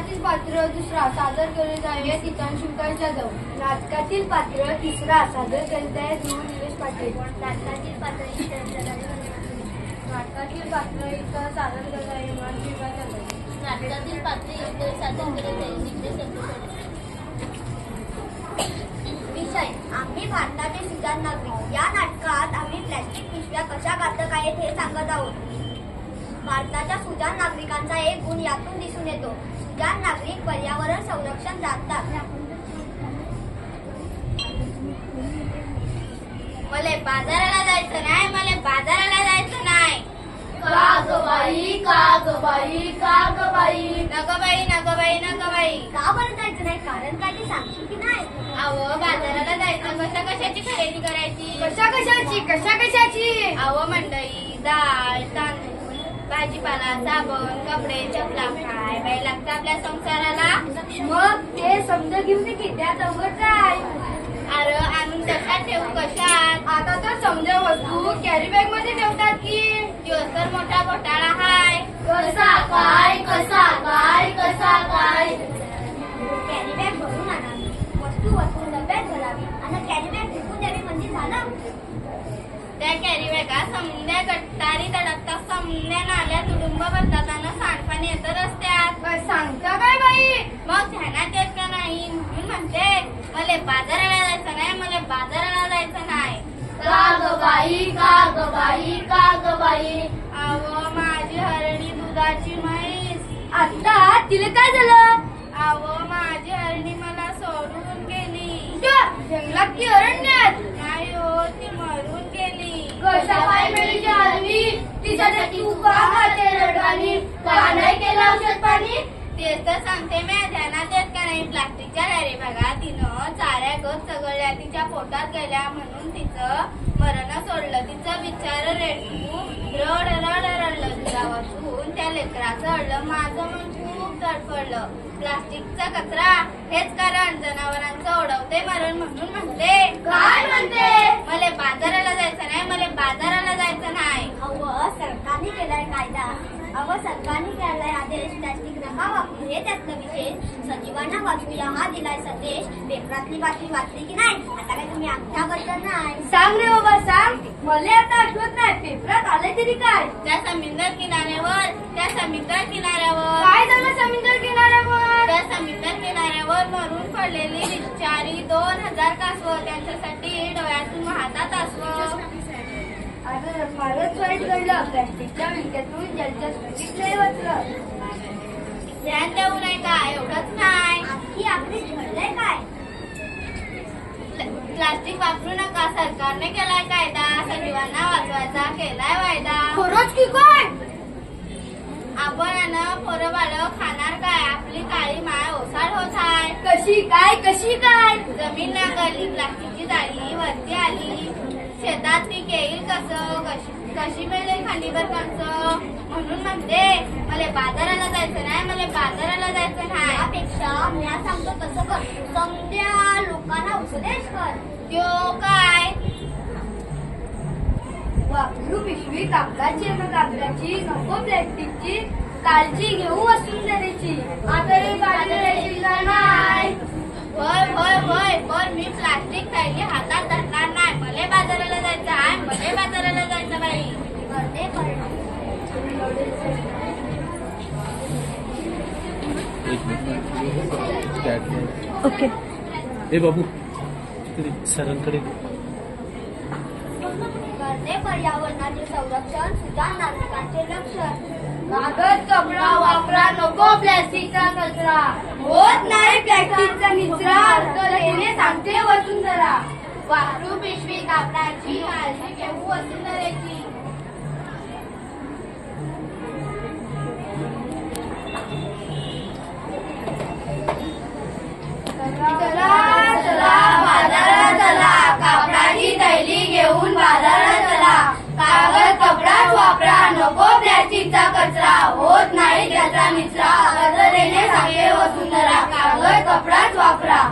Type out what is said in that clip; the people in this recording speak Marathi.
नाटकातील पात्र दुसरा सादर करीत आहे तितानशंकर जाधव. नाटकातील पात्र तिसरा सादर करीत आहे ध्रुव निलेश पाटील. नाटकातील पात्र नाटकातील पात्र इतर सादर करत आहे हिमांशुका जाधव. नाटकातील पात्र इतर सादर करत आहे निलेश पाटील. विषय आम्ही भारताचे सुजाण नागरिक. या नाटकात आम्ही प्लॅस्टिक पिशव्या कशा घातक आहेत हे सांगत आहोत. भारताच्या सुजाण नागरिकांचा एक गुण यातून दिसून येतो. सुजाण नागरिक पर्यावरण संरक्षण जाणतात. मले बाजाराला जायचं नाही, मले बाजाराला जायचं नाही. का ग बाई, का ग बाई, का ग बाई. नग बाई, नग बाई, नग बाई. का बरं जायचं नाही? कारण काय ते सांगशील की नाही? अहो बाजाराला जायचं कशा कशाची खरेदी करायची? कशा कशाची, कशा कशाची? अहो मंडई डाळ तांदूळ भाजीपाला साबण कपडे चपला काय बाई लागतं आपल्या संसाराला. मग ते समजा घेऊन की त्यात अवघड काय. अरे आणून कशात ठेवू कशात. आता तर समजा वस्तू कॅरी बॅग मध्ये ठेवतात की. दिवस तर मोठा घोटाळा हाय. कसा काय, कसा काय, कसा काय. कॅरी बॅग भरून आणावी, वस्तू वस्तू डब्यात भरावी आणि कॅरी बॅग फेकून द्यावी म्हणजे झालं. त्या कॅरी बॅगा समद्या गट्टारी तडकता समद्या नाल्या तुडुंब भरताना सांडपाणी येतं रस्त्यात. काय सांगता काय बाई. मग ध्यानात येत का नाही म्हणून म्हणते मला बाजाराला जायचं नाही, मला बाजाराला जायचं नाही. का ग बाई, का ग बाई, का ग बाई. अहो माझी हरणी दुधाची म्हैस. आता तिला काय झालं. अहो माझी हरणी मला सोडून गेली. जंगलात की अरण्यात. नाही हो ती मरून गेली. कशा पाय मेलीची हरणी तिच्यासाठी उभा खाते रडगाणी. का नाही केलं औषध पाणी. तेच तर सांगते मी ध्यानात येत का नाही. प्लास्टिकच्या कॅरी बॅगा तिनं चाऱ्या गत चगळल्या तिच्या पोटात गेल्या म्हणून तिचं मरण सोडलं. तिचं बिचार रेडू रड रड रडलं. तिला वाचून त्या लेकराचं अडलं. माझं मन खूप तडफडलं. प्लास्टिकचा कचरा हेच कारण जनावरांचं ओढवते मरण म्हणून म्हणते. काय म्हणते. मला बाजाराला जायचं नाही, मला बाजाराला जायचं नाही. अहो सरकारने केलाय कायदा. अहो सरकारने केलाय आदेश प्लास्टिक नका वापरू हे त्यातलं विशेष. सजीवांना वाचूया हा दिलाय संदेश. पेपरातली बातमी वाचली की नाही. आता काय तुम्ही आमच्याबद्दल नाही. सांग रे बाबा सांग. मला आता आठवत नाही. पेपरात आले तरी काय. त्या समुद्र किनाऱ्यावर, त्या समुद्र किनाऱ्यावर काय झालं. समुद्र किनाऱ्यावर, त्या समुद्र किनाऱ्यावर मरून पडलेली बिचारी 2000 कासवं. त्यांच्यासाठी डोळ्यातून वाहतात आसवं. अरे फारच वाईट घडलं. प्लॅस्टिकच्या विळख्यातून जलचर स्फटिक वाचलं. ध्यान देऊ नाही का. एवढंच नाही आणखी आपली झडलंय काय. प्लास्टिक वापरू नका सरकारने केलाय कायदा. सजीवांना वाचवायचा केलाय वायदा. खरंच की काय. आपण पोरं बाळं खाणार काय. आपली काळी माय ओसाड होत आहे. कशी काय, कशी काय. जमीन नांगरली प्लास्टिकची जाळी वरती आली. शेतात पीक येईल कसं. कशी मिळेल खंडीभर कंच. म्हणून म्हणते मला बाजाराला जायचं नाही, मला बाजाराला जायचं नाही. त्यापेक्षा मी सांगतो तसं कर. समद्या लोकांना उपदेश कर. त्यो काय. वापरू पिशवी कापडाची न कापडाची नको प्लॅस्टिकची. काळजी घेऊ वसुंधरेची. आता बाजाराची नाही. होय होय होय पण मी प्लास्टिक थैली हातात धरणार नाही. मला बाजाराला जायचं आहे, मला बाजाराला जायचं बाई. ओके ए बाबू सरांकडे. करते पर्यावरणाचे संरक्षण सुजाण नागरिकांचे लक्षण. कागद कपडा वापरा नको प्लॅस्टिकचा कचरा. होत नाही प्लॅस्टिकचा निचरा. अर्थलेने सांगते वसुंधरा. वापरू पिशवी कापडाची काळजी घेऊ वसुंधरेची. चला चला बाजारात चला. कापडाची थैली घेऊन बाजारात चला. कागद कपडाच वापरा नको प्लॅस्टिकचा कचरा. होत नाही त्याचा निचरा. अर्थलेने सांगते वसुंधरा. कागद कपडाच वापरा.